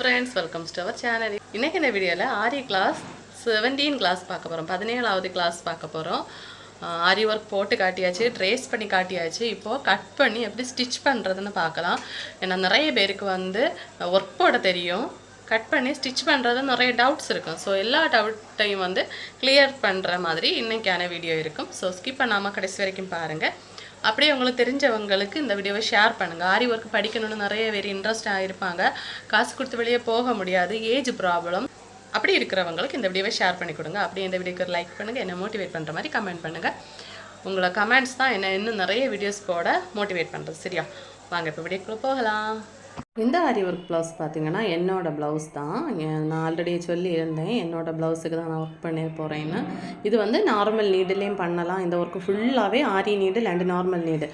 Friends, welcome to our channel. இன்றைக்கி இந்த வீடியோவில் ஆரி கிளாஸ் 17 கிளாஸ் பார்க்க போகிறோம். 17வது கிளாஸ் பார்க்க போகிறோம். ஆரி ஒர்க் போட்டு காட்டியாச்சு, ட்ரேஸ் பண்ணி காட்டியாச்சு. இப்போது கட் பண்ணி எப்படி ஸ்டிச் பண்ணுறதுன்னு பார்க்கலாம். ஏன்னா நிறைய பேருக்கு ஒர்க் போட தெரியும், கட் பண்ணி ஸ்டிச் பண்ணுறது நிறைய டவுட்ஸ் இருக்கும். ஸோ எல்லா டவுட்டையும் கிளியர் பண்ணுற மாதிரி இன்றைக்கான வீடியோ இருக்கும். ஸோ ஸ்கிப் பண்ணாமல் கடைசி வரைக்கும் பாருங்கள். அப்படியே உங்களுக்கு தெரிஞ்சவங்களுக்கு இந்த வீடியோவை ஷேர் பண்ணுங்கள். ஆரி ஒர்க் படிக்கணும்னு நிறைய பேர் இன்ட்ரெஸ்ட் ஆகிருப்பாங்க, காசு கொடுத்து வெளியே போக முடியாது, ஏஜ் ப்ராப்ளம். அப்படி இருக்கிறவங்களுக்கு இந்த வீடியோவை ஷேர் பண்ணி கொடுங்க. அப்படியே இந்த வீடியோக்கு லைக் பண்ணுங்கள், என்னை மோட்டிவேட் பண்ணுற மாதிரி கமெண்ட் பண்ணுங்கள். உங்களை கமெண்ட்ஸ் தான் என்ன இன்னும் நிறைய வீடியோஸ் போட மோட்டிவேட் பண்ணுறது. சரியா, வாங்க இப்போ வீடியோக்குள்ளே போகலாம். இந்த ஆரி ஒர்க் ப்ளவுஸ் பார்த்தீங்கன்னா என்னோடய ப்ளவுஸ் தான். நான் ஆல்ரெடி சொல்லியிருந்தேன் என்னோடய ப்ளவுஸுக்கு தான் நான் ஒர்க் பண்ண போகிறேன்னு. இது நார்மல் நீடிலையும் பண்ணலாம். இந்த ஒர்க்கு ஃபுல்லாகவே aari needle and normal needle.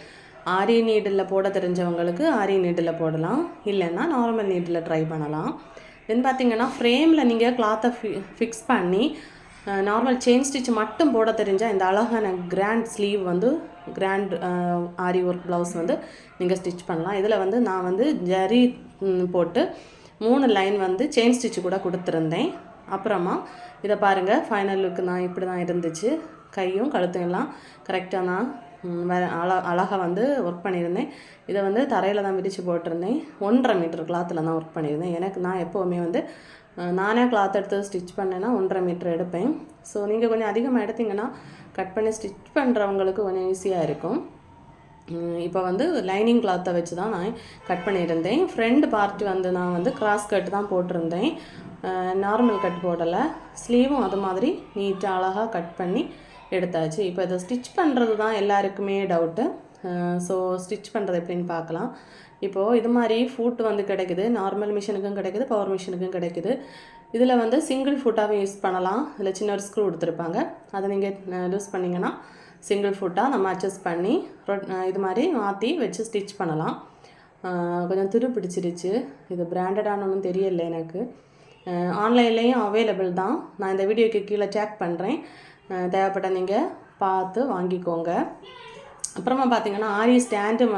Aari needle போட தெரிஞ்சவங்களுக்கு ஆரி நீடில் போடலாம், இல்லைன்னா நார்மல் நீடில் ட்ரை பண்ணலாம். தென் பார்த்தீங்கன்னா ஃப்ரேமில் நீங்கள் கிளாத்தை ஃபிக்ஸ் பண்ணி நார்மல் செயின் ஸ்டிச் மட்டும் போட தெரிஞ்சால் இந்த அழகான கிராண்ட் ஸ்லீவ் கிராண்ட் ஆரி ஒர்க் ப்ளவுஸ் நீங்கள் ஸ்டிச் பண்ணலாம். இதில் நான் ஜரி போட்டு 3 லைன் செயின் ஸ்டிச்சு கூட கொடுத்துருந்தேன். அப்புறமா இதை பாருங்கள், ஃபைனல் லுக்கு நான் இப்படி தான் இருந்துச்சு. கையும் கழுத்தும் எல்லாம் கரெக்டாக நான் அழகாக ஒர்க் பண்ணியிருந்தேன். இதை தரையில் தான் விரித்து போட்டிருந்தேன். 1.5 மீட்டர் கிளாத்தில் தான் ஒர்க் பண்ணியிருந்தேன். நான் எப்போவுமே நானே கிளாத் எடுத்து ஸ்டிச் பண்ணேன்னா 1.5 மீட்டர் எடுப்பேன். ஸோ நீங்கள் கொஞ்சம் அதிகமாக எடுத்திங்கன்னா கட் பண்ணி ஸ்டிச் பண்ணுறவங்களுக்கு கொஞ்சம் ஈஸியாக இருக்கும். இப்போ லைனிங் கிளாத்தை வச்சு தான் நான் கட் பண்ணியிருந்தேன். ஃப்ரண்ட் பார்ட் நான் கிராஸ் கட் தான் போட்டிருந்தேன், நார்மல் கட் போடலை. ஸ்லீவும் அது மாதிரி நீட்டாக அழகாக கட் பண்ணி எடுத்தாச்சு. இப்போ இதை ஸ்டிச் பண்ணுறது தான் எல்லாருக்குமே டவுட்டு. ஸோ ஸ்டிச் பண்ணுறது எப்படின்னு பார்க்கலாம். இப்போது இது மாதிரி ஃபுட் கிடைக்குது, நார்மல் மிஷினுக்கும் கிடைக்குது, பவர் மிஷினுக்கும் கிடைக்குது. இதில் சிங்கிள் ஃபுட்டாகவே யூஸ் பண்ணலாம். இதில் சின்ன ஒரு ஸ்க்ரூ கொடுத்துருப்பாங்க, அதை நீங்கள் யூஸ் பண்ணிங்கன்னா சிங்கிள் ஃபுட்டாக நம்ம அட்ஜஸ்ட் பண்ணி இது மாதிரி மாற்றி வச்சு ஸ்டிச் பண்ணலாம். கொஞ்சம் துரு பிடிச்சிருச்சு. இது பிராண்டடான ஒன்றும் தெரியலை எனக்கு. ஆன்லைன்லேயும் அவைலபிள் தான். நான் இந்த வீடியோக்கு கீழே டேக் பண்ணுறேன், தேவைப்பட்ட நீங்கள் பார்த்து வாங்கிக்கோங்க. அப்புறமா பார்த்தீங்கன்னா ஆரி ஸ்டாண்டும்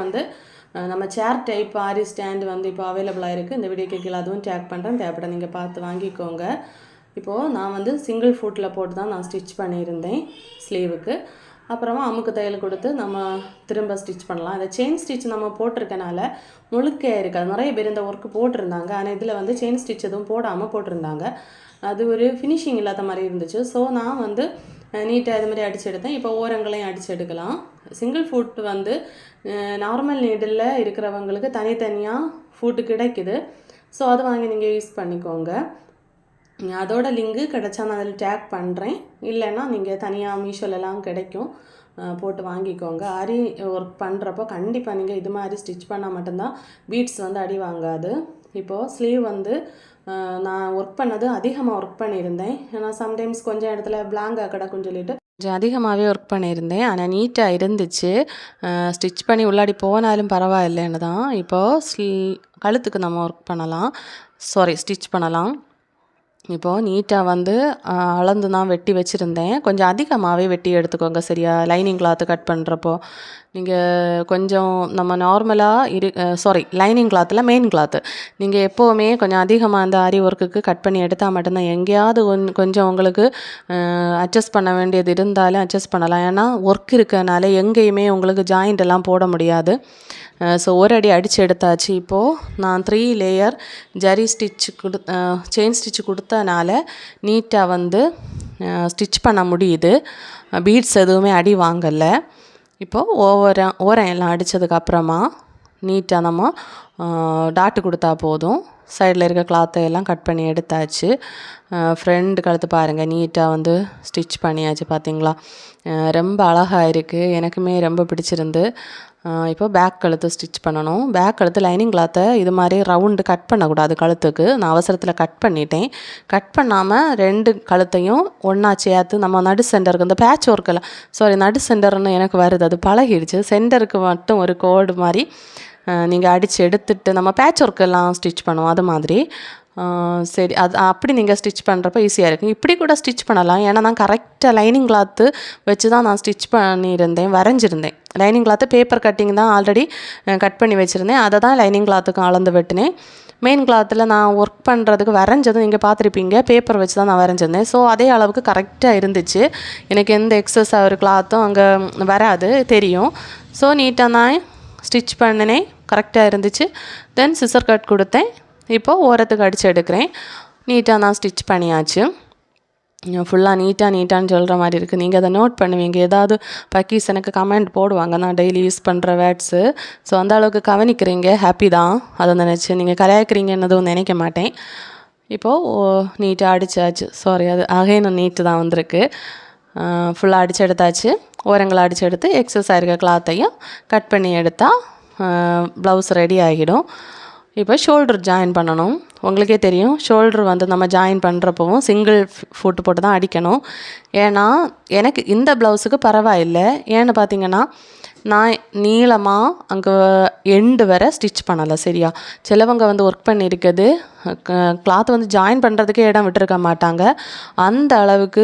நம்ம சேர் டைப் ஆரி ஸ்டாண்டு இப்போ அவைலபிளாக இருக்குது. இந்த வீடியோக்கு கீழே அதுவும் டேக் பண்ணுறேன், தேவைப்பட நீங்கள் பார்த்து வாங்கிக்கோங்க. இப்போது நான் சிங்கிள் ஃபுட்டில் போட்டு தான் நான் ஸ்டிச் பண்ணியிருந்தேன் ஸ்லீவுக்கு. அப்புறமா அமுக்கு தையல் கொடுத்து நம்ம திரும்ப ஸ்டிச் பண்ணலாம். இந்த செயின் ஸ்டிச் நம்ம போட்டிருக்கனால முழுக்க இருக்காது. நிறைய பேர் இந்த ஒர்க்கு போட்டிருந்தாங்க, ஆனால் இதில் செயின் ஸ்டிச் எதுவும் போடாமல் போட்டிருந்தாங்க. அது ஒரு ஃபினிஷிங் இல்லாத மாதிரி இருந்துச்சு. ஸோ நான் நீட்டாக இது மாதிரி அடித்து எடுத்தேன். இப்போ ஓரங்களையும் அடித்து எடுக்கலாம். சிங்கிள் ஃபுட் நார்மல் நீடில் இருக்கிறவங்களுக்கு தனித்தனியாக ஃபுட்டு கிடைக்குது. ஸோ அது வாங்கி நீங்கள் யூஸ் பண்ணிக்கோங்க. அதோட லிங்கு கிடச்சா நான் அதில் டேக் பண்ணுறேன், இல்லைன்னா நீங்கள் தனியாக மீஷோலலாம் கிடைக்கும், போட்டு வாங்கிக்கோங்க. ஆரி ஒர்க் பண்ணுறப்போ கண்டிப்பாக நீங்கள் இது மாதிரி ஸ்டிச் பண்ணால் மட்டும்தான் பீட்ஸ் அடி வாங்காது. இப்போது ஸ்லீவ் நான் ஒர்க் பண்ணது அதிகமாக ஒர்க் பண்ணியிருந்தேன். ஏன்னா சம்டைம்ஸ் கொஞ்சம் இடத்துல பிளாங்காக கிடக்குன்னு சொல்லிட்டு கொஞ்சம் அதிகமாகவே ஒர்க் பண்ணியிருந்தேன். ஆனால் நீட்டாக இருந்துச்சு. ஸ்டிச் பண்ணி உள்ளாடி போனாலும் பரவாயில்லைன்னு தான். இப்போது கழுத்துக்கு நம்ம ஒர்க் பண்ணலாம், ஸ்டிச் பண்ணலாம். இப்போது நீட்டாக அளந்து தான் வெட்டி வச்சுருந்தேன். கொஞ்சம் அதிகமாகவே வெட்டி எடுத்துக்கோங்க, சரியா? லைனிங் கிளாத்து கட் பண்ணுறப்போ நீங்கள் கொஞ்சம் நம்ம நார்மலாக லைனிங் கிளாத்தில் மெயின் கிளாத்து நீங்கள் எப்போவுமே கொஞ்சம் அதிகமாக அந்த ஆரி ஒர்க்குக்கு கட் பண்ணி எடுத்தால் மட்டும்தான். எங்கேயாவது கொஞ்சம் உங்களுக்கு அட்ஜஸ்ட் பண்ண வேண்டியது இருந்தாலும் அட்ஜஸ்ட் பண்ணலாம். ஏன்னா ஒர்க் இருக்கனால எங்கேயுமே உங்களுக்கு ஜாயிண்ட் எல்லாம் போட முடியாது. ஸோ ஒரு அடி அடித்து எடுத்தாச்சு. இப்போது நான் 3 layer zari stitch chain stitch கொடுத்தனால நீட்டாக ஸ்டிச் பண்ண முடியுது. பீட்ஸ் எதுவுமே அடி வாங்கலை. இப்போது ஓரம் எல்லாம் அடித்ததுக்கப்புறமா நீட்டாக நம்ம டாட்டு கொடுத்தா போதும். சைடில் இருக்க கிளாத்தை எல்லாம் கட் பண்ணி எடுத்தாச்சு. ஃப்ரண்ட் கழுத்து பாருங்கள், நீட்டாக ஸ்டிச் பண்ணியாச்சு. பார்த்தீங்களா, ரொம்ப அழகாக இருக்குது, எனக்குமே ரொம்ப பிடிச்சிருந்து. இப்போ பேக் கழுத்து ஸ்டிச் பண்ணணும். பேக் கழுத்து லைனிங் கிளாத்தை இது மாதிரி ரவுண்டு கட் பண்ணக்கூடாது கழுத்துக்கு. நான் அவசரத்தில் கட் பண்ணிட்டேன். கட் பண்ணாமல் 2 கழுத்தையும் ஒன்றா சேர்த்து நம்ம நடு சென்டருக்கு இந்த பேட்ச் ஒர்க்கில் நடு சென்டர்னு எனக்கு வருது, அது பழகிடுச்சு. சென்டருக்கு மட்டும் ஒரு கோடு மாதிரி நீங்கள் அடித்து எடுத்துட்டு நம்ம பேட்ச் ஒர்க்கெல்லாம் ஸ்டிச் பண்ணுவோம், அது மாதிரி. சரி, அது அப்படி நீங்கள் ஸ்டிச் பண்ணுறப்ப ஈஸியாக இருக்கும். இப்படி கூட ஸ்டிச் பண்ணலாம். ஏன்னா நான் கரெக்டாக லைனிங் கிளாத்து வச்சு தான் நான் ஸ்டிச் பண்ணியிருந்தேன், வரைஞ்சிருந்தேன். லைனிங் கிளாத்து பேப்பர் கட்டிங் தான் ஆல்ரெடி கட் பண்ணி வச்சுருந்தேன், அதை தான் லைனிங் கிளாத்துக்கு அளந்து வெட்டினேன். மெயின் கிளாத்தில் நான் ஒர்க் பண்ணுறதுக்கு வரைஞ்சதும் நீங்கள் பார்த்துருப்பீங்க, பேப்பர் வச்சு தான் நான் வரைஞ்சிருந்தேன். ஸோ அதே அளவுக்கு கரெக்டாக இருந்துச்சு. எனக்கு எந்த எக்ஸஸ் ஒரு கிளாத்தும் அங்கே வராது தெரியும். ஸோ நீட்டாக நான் ஸ்டிச் பண்ணினேன், கரெக்டாக இருந்துச்சு. தென் சிசர் கட் கொடுத்தேன். இப்போது ஓரத்துக்கு அடித்து எடுக்கிறேன். நீட்டாக நான் ஸ்டிச் பண்ணியாச்சு. ஃபுல்லாக நீட்டான்னு சொல்கிற மாதிரி இருக்குது. நீங்கள் அதை நோட் பண்ணுவீங்க. ஏதாவது பக்கீஸ் எனக்கு கமெண்ட் போடுவாங்க, நான் டெய்லி யூஸ் பண்ணுற வேர்ட்ஸு. ஸோ அந்த அளவுக்கு கவனிக்கிறீங்க, ஹாப்பி தான். அதை நினச்சி நீங்கள் கலாய்க்கிறீங்கன்னதும் நினைக்க மாட்டேன். இப்போது நீட்டாக அடித்தாச்சு. சாரி, அது அகைனும் நீட்டு தான் வந்திருக்கு. ஃபுல்லாக அடித்து எடுத்தாச்சு. ஓரங்களை அடித்து எடுத்து எக்ஸஸ் ஆகிருக்க கிளாத்தையும் கட் பண்ணி எடுத்தால் ப்ளவுஸ் ரெடி ஆகிடும். இப்போ ஷோல்டர் ஜாயின் பண்ணணும். உங்களுக்கே தெரியும், ஷோல்டர் வந்து நம்ம ஜாயின் பண்ணுறப்பவும் சிங்கிள் ஃபுட்டு போட்டு தான் அடிக்கணும். ஏன்னா எனக்கு இந்த ப்ளவுஸுக்கு பரவாயில்லை. ஏன்னு பார்த்தீங்கன்னா நான் நீளமாக அங்கே எண்டு வரை ஸ்டிச் பண்ணலை. சரியா, சிலவங்க வந்து ஒர்க் பண்ணியிருக்குது கிளாத் வந்து ஜாயின் பண்ணுறதுக்கே இடம் விட்டுருக்க மாட்டாங்க. அந்த அளவுக்கு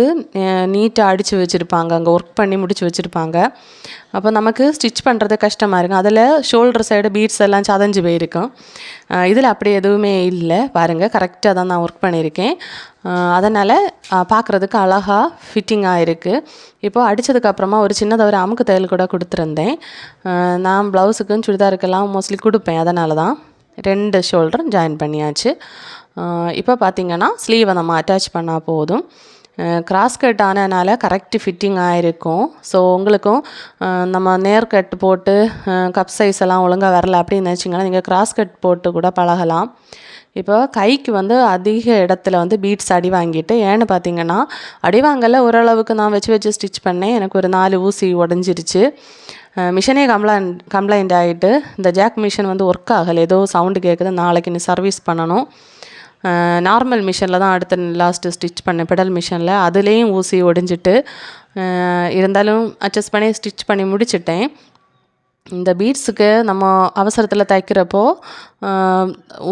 நீட்டாக அடித்து வச்சுருப்பாங்க, அங்கே ஒர்க் பண்ணி முடித்து வச்சுருப்பாங்க. அப்போ நமக்கு ஸ்டிச் பண்ணுறது கஷ்டமாக இருக்கும். அதில் ஷோல்டர் சைடு பீட்ஸ் எல்லாம் சதஞ்சு போயிருக்கும். இதில் அப்படி எதுவுமே இல்லை. பாருங்கள், கரெக்டாக தான் நான் ஒர்க் பண்ணியிருக்கேன். அதனால் பார்க்குறதுக்கு அழகாக ஃபிட்டிங்காக இருக்குது. இப்போது அடித்ததுக்கப்புறமா ஒரு சின்னதாக ஒரு அமுக்கு தையல் கூட கொடுத்துருந்தேன். நான் ப்ளவுஸுக்கும் சுடிதாருக்கெல்லாம் மோஸ்ட்லி கொடுப்பேன். அதனால தான் 2 ஷோல்டரும் ஜாயின் பண்ணியாச்சு. இப்போ பார்த்திங்கன்னா ஸ்லீவை நம்ம அட்டாச் பண்ணால் போதும். கிராஸ் கட் ஆனதுனால கரெக்ட் ஃபிட்டிங்காக இருக்கும். ஸோ உங்களுக்கும் நம்ம நேர் கட் போட்டு கப் சைஸ் எல்லாம் ஒழுங்காக வரல அப்படின்னு நினச்சிங்கன்னா நீங்கள் கிராஸ் கட் போட்டு கூட பழகலாம். இப்போ கைக்கு வந்து அதிக இடத்துல வந்து பீட்ஸ் அடி வாங்கிட்டு, ஏன்னு பார்த்தீங்கன்னா அடி வாங்கல, ஓரளவுக்கு நான் வச்சு ஸ்டிச் பண்ணேன். எனக்கு ஒரு 4 ஊசி உடஞ்சிருச்சு. மிஷினே கம்ப்ளைண்ட் ஆகிட்டு இந்த ஜாக் மிஷின் வந்து ஒர்க் ஆகலை, ஏதோ சவுண்டு கேட்குது. நாளைக்கு நீ சர்வீஸ் பண்ணணும். நார்மல் மிஷினில் தான் அடுத்த லாஸ்ட்டு ஸ்டிச் பண்ணேன், பெடல் மிஷினில். அதுலேயும் ஊசி ஒடிஞ்சிட்டு இருந்தாலும் அட்ஜஸ்ட் பண்ணி ஸ்டிச் பண்ணி முடிச்சிட்டேன். இந்த பீட்ஸுக்கு நம்ம அவசரத்தில் தைக்கிறப்போ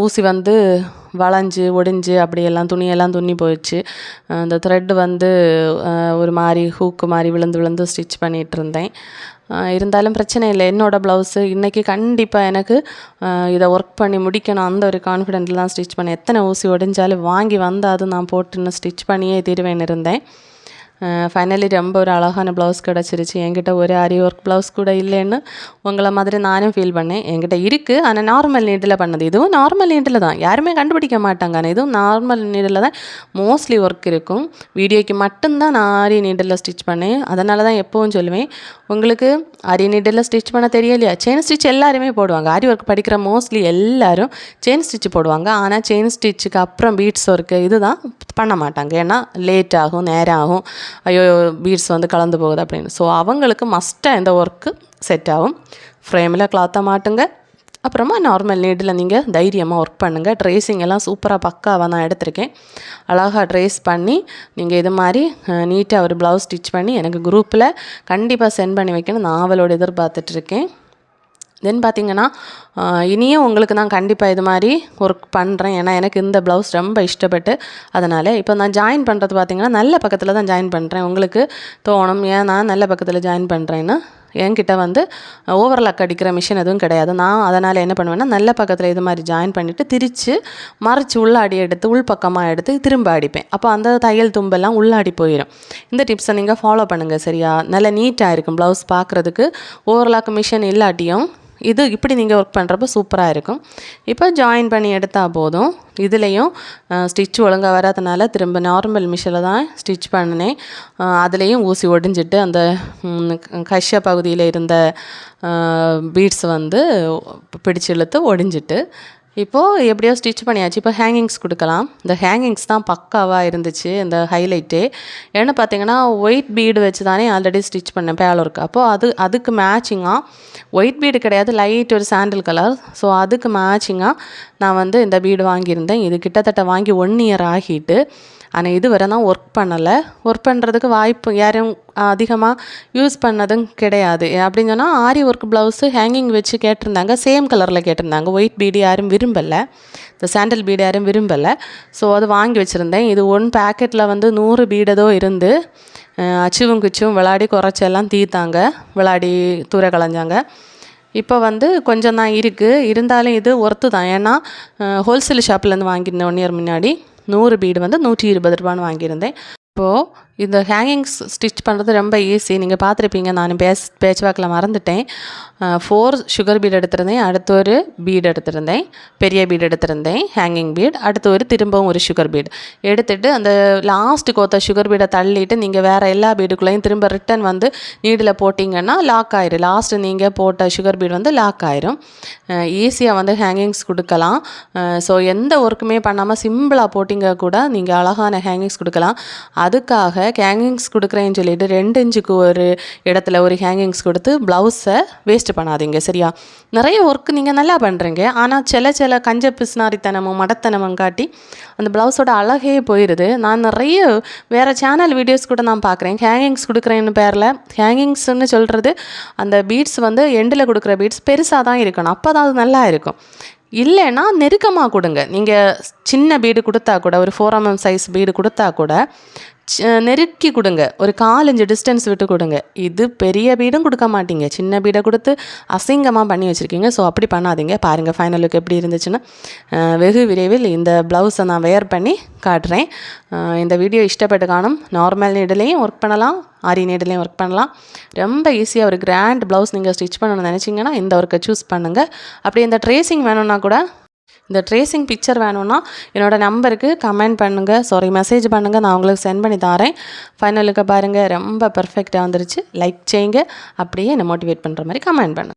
ஊசி வந்து வளைஞ்சு ஒடிஞ்சு அப்படியெல்லாம் துணியெல்லாம் துண்ணி போயிடுச்சு. அந்த த்ரெட்டு வந்து ஒரு மாதிரி ஹூக்கு மாதிரி விழுந்து ஸ்டிச் பண்ணிகிட்டு இருந்தேன். இருந்தாலும் பிரச்சனை இல்லை. என்னோடய ப்ளவுஸு இன்றைக்கி கண்டிப்பாக எனக்கு இதை ஒர்க் பண்ணி முடிக்கணும், அந்த ஒரு கான்ஃபிடென்ட்டில் தான் ஸ்டிச் பண்ணேன். எத்தனை ஊசி ஒடிஞ்சாலும் வாங்கி வந்தால் நான் போட்டுன்னு ஸ்டிச் பண்ணியே தீருவேன்னு இருந்தேன். ஃபைனலி ரொம்ப ஒரு அழகான ப்ளவுஸ் கிடச்சிருச்சு. என்கிட்ட ஒரு ஆரி ஒர்க் ப்ளவுஸ் கூட இல்லைன்னு உங்களை மாதிரி நானும் ஃபீல் பண்ணேன். என்கிட்ட இருக்குது, ஆனால் நார்மல் நீட்டில் பண்ணது. இதுவும் நார்மல் நீட்டில் தான், யாருமே கண்டுபிடிக்க மாட்டாங்க. ஆனால் இதுவும் நார்மல் நீட்டில் தான் மோஸ்ட்லி ஒர்க் இருக்கும். வீடியோக்கு மட்டும்தான் நான் ஆரி நீட்டில் ஸ்டிச் பண்ணேன். அதனால தான் எப்போவும் சொல்லுவேன், உங்களுக்கு ஆரி நீட்டில் ஸ்டிச் பண்ண தெரியலையா, செயின் ஸ்டிச் எல்லாருமே போடுவாங்க. ஆரி ஒர்க் படிக்கிற மோஸ்ட்லி எல்லோரும் செயின் ஸ்டிச் போடுவாங்க. ஆனால் செயின் ஸ்டிச்சுக்கு அப்புறம் பீட்ஸ் ஒர்க்கு இதுதான் பண்ண மாட்டாங்க. ஏன்னா லேட் ஆகும், நேரம் ஆகும், ஐயோ பீட்ஸ் வந்து கலந்து போகுது அப்படின்னு. ஸோ அவங்களுக்கு மஸ்ட்டாக இந்த ஒர்க்கு செட் ஆகும். ஃப்ரேமில் கிளாத்தை மாட்டுங்க, அப்புறமா நார்மல் நீடில் நீங்கள் தைரியமாக ஒர்க் பண்ணுங்கள். ட்ரேசிங் எல்லாம் சூப்பராக பக்காவாக நான் எடுத்திருக்கேன். அழகாக ட்ரேஸ் பண்ணி நீங்கள் இது மாதிரி நீட்டாக ஒரு ப்ளவுஸ் ஸ்டிச் பண்ணி எனக்கு குரூப்பில் கண்டிப்பாக சென்ட் பண்ணி வைக்கணும், நான் அவளோட எதிர்பார்த்துட்ருக்கேன். தென் பார்த்திங்கன்னா இனியும் உங்களுக்கு நான் கண்டிப்பாக இது மாதிரி ஒர்க் பண்ணுறேன். ஏன்னா எனக்கு இந்த ப்ளவுஸ் ரொம்ப இஷ்டப்பட்டு, அதனால் இப்போ நான் ஜாயின் பண்ணுறது பார்த்திங்கன்னா நல்ல பக்கத்தில் தான் ஜாயின் பண்ணுறேன். உங்களுக்கு தோணும் ஏன் நான் நல்ல பக்கத்தில் ஜாயின் பண்ணுறேன்னு. என்கிட்ட வந்து ஓவர்லாக் அடிக்கிற மிஷின் எதுவும் கிடையாது. நான் அதனால் என்ன பண்ணுவேன்னா நல்ல பக்கத்தில் இது மாதிரி ஜாயின் பண்ணிவிட்டு திரித்து மறைச்சி உள்ளாடி எடுத்து உள்பக்கமாக எடுத்து திரும்ப அடிப்பேன். அப்போ அந்த தையல் தும்பெல்லாம் உள்ளாடி போயிடும். இந்த டிப்ஸை நீங்கள் ஃபாலோ பண்ணுங்கள், சரியா? நல்ல நீட்டாக இருக்கும் ப்ளவுஸ் பார்க்குறதுக்கு. ஓவர்லாக் மிஷின் இல்லாட்டியும் இது இப்படி நீங்கள் ஒர்க் பண்ணுறப்போ சூப்பராக இருக்கும். இப்போ ஜாயின் பண்ணி எடுத்தால் போதும். இதுலேயும் ஸ்டிச் ஒழுங்காக வராதனால திரும்ப நார்மல் மிஷினில் தான் ஸ்டிச் பண்ணினேன். அதுலேயும் ஊசி ஒடிஞ்சிட்டு அந்த கஷ்ய பகுதியில் இருந்த பீட்ஸ் வந்து பிடிச்சி இழுத்து ஒடிஞ்சிட்டு இப்போது எப்படியோ ஸ்டிச் பண்ணியாச்சு. இப்போ ஹேங்கிங்ஸ் கொடுக்கலாம். இந்த ஹேங்கிங்ஸ் தான் பக்காவாக இருந்துச்சு, இந்த ஹைலைட்டே. ஏன்னு பார்த்தீங்கன்னா ஒயிட் பீடு வச்சு தானே ஆல்ரெடி ஸ்டிச் பண்ணேன் பேலருக்கு. அப்போது அதுக்கு மேட்சிங்காக ஒயிட் பீடு கிடையாது, லைட் ஒரு சாண்டில் கலர். ஸோ அதுக்கு மேட்சிங்காக நான் வந்து இந்த பீடு வாங்கியிருந்தேன். இது கிட்டத்தட்ட வாங்கி 1 இயர் ஆகிட்டு, ஆனால் இதுவரை தான் ஒர்க் பண்ணலை. ஒர்க் பண்ணுறதுக்கு வாய்ப்பு யாரும் அதிகமாக யூஸ் பண்ணதும் கிடையாது. அப்படின்னு சொன்னால் ஆரி ஒர்க் ப்ளவுஸு ஹேங்கிங் வச்சு கேட்டிருந்தாங்க, சேம் கலரில் கேட்டிருந்தாங்க. ஒயிட் பீடு யாரும் விரும்பலை, இந்த சாண்டில் பீடு யாரும் விரும்பலை. ஸோ அது வாங்கி வச்சுருந்தேன். இது 1 பேக்கெட்டில் வந்து 100 பீடதோ இருந்து அச்சுவும் குச்சும் விளாடி குறைச்செல்லாம் தீர்த்தாங்க, விளாடி தூர களைஞ்சாங்க. இப்போ வந்து கொஞ்சம் தான் இருக்குது, இருந்தாலும் இது ஒர்த்து தான். ஏன்னா ஹோல்சேல் ஷாப்லேருந்து வாங்கியிருந்தேன் 1 இயர் முன்னாடி. 100 பீடு வந்து 120 ரூபான்னு வாங்கியிருந்தேன். இப்போது இந்த ஹேங்கிங்ஸ் ஸ்டிச் பண்ணுறது ரொம்ப ஈஸி. நீங்கள் பார்த்துருப்பீங்க, நான் பேச்சுவாக்கில் மறந்துட்டேன். 4 சுகர் பீட் எடுத்திருந்தேன், அடுத்து ஒரு பீட் எடுத்திருந்தேன், பெரிய பீட் எடுத்திருந்தேன், ஹேங்கிங் பீட், அடுத்து ஒரு திரும்பவும் ஒரு சுகர் பீட் எடுத்துகிட்டு அந்த லாஸ்ட் கோத்த சுகர் பீடை தள்ளிட்டு நீங்கள் வேறு எல்லா பீடுக்குள்ளேயும் திரும்ப ரிட்டன் வந்து நீடில் போட்டிங்கன்னா லாக் ஆயிரும். லாஸ்ட்டு நீங்கள் போட்ட சுகர் பீட் வந்து லாக் ஆயிரும். ஈஸியாக வந்து ஹேங்கிங்ஸ் கொடுக்கலாம். ஸோ எந்த ஒர்க்குமே பண்ணாமல் சிம்பிளாக போட்டிங்க கூட நீங்கள் அழகான ஹேங்கிங்ஸ் கொடுக்கலாம். அதுக்காக ஹேங்கிங்ஸ் கொடுக்குறேன்னு சொல்லிட்டு 2 இன்ச்சுக்கு ஒரு இடத்துல ஒரு ஹேங்கிங்ஸ் கொடுத்து ப்ளவுஸை வேஸ்ட் பண்ணாதீங்க, சரியா? நிறைய ஒர்க்கு நீங்கள் நல்லா பண்ணுறீங்க, ஆனால் சில கஞ்ச பிஸ்னாரித்தனமும் மடத்தனமும் காட்டி அந்த ப்ளவுஸோட அழகே போயிடுது. நான் நிறைய வேறு சேனல் வீடியோஸ் கூட நான் பார்க்குறேன், ஹேங்கிங்ஸ் கொடுக்குறேன்னு பேரில். ஹேங்கிங்ஸ்ன்னு சொல்கிறது அந்த பீட்ஸ் வந்து எண்டில் கொடுக்குற பீட்ஸ் பெருசாக தான் இருக்கணும், அப்போ தான் அது நல்லா இருக்கும். இல்லைன்னா நெருக்கமாக கொடுங்க. நீங்கள் சின்ன பீடு கொடுத்தா கூட, ஒரு 4 mm சைஸ் பீடு கொடுத்தா கூட நெருக்கி கொடுங்க, ஒரு 4 இன்ச் டிஸ்டன்ஸ் விட்டு கொடுங்க. இது பெரிய பீடும் கொடுக்க மாட்டீங்க, சின்ன பீடை கொடுத்து அசிங்கமாக பண்ணி வச்சுருக்கீங்க. ஸோ அப்படி பண்ணாதீங்க. பாருங்கள் ஃபைனல் லுக் எப்படி இருந்துச்சுன்னு. வெகு விரைவில் இந்த ப்ளவுஸை நான் வேர் பண்ணி காட்டுறேன். இந்த வீடியோ இஷ்டப்பட்டு காணும். நார்மல் நீடிலையும் ஒர்க் பண்ணலாம், ஆரி நீடிலையும் ஒர்க் பண்ணலாம். ரொம்ப ஈஸியாக ஒரு கிராண்ட் ப்ளவுஸ் நீங்கள் ஸ்டிச் பண்ணணும்னு நினச்சிங்கன்னா இந்த ஒர்க்கை சூஸ் பண்ணுங்கள். அப்படி இந்த ட்ரேசிங் வேணும்னா கூட, இந்த ட்ரேசிங் பிக்சர் வேணும்னா என்னோடய நம்பருக்கு கமெண்ட் பண்ணுங்கள், மெசேஜ் பண்ணுங்கள், நான் உங்களுக்கு சென்ட் பண்ணி தரேன். ஃபைனலுக்கு பாருங்கள், ரொம்ப பர்ஃபெக்டாக வந்துருச்சு. லைக் செய்யுங்க, அப்படியே என்னை மோட்டிவேட் பண்ணுற மாதிரி கமெண்ட் பண்ணுங்கள்.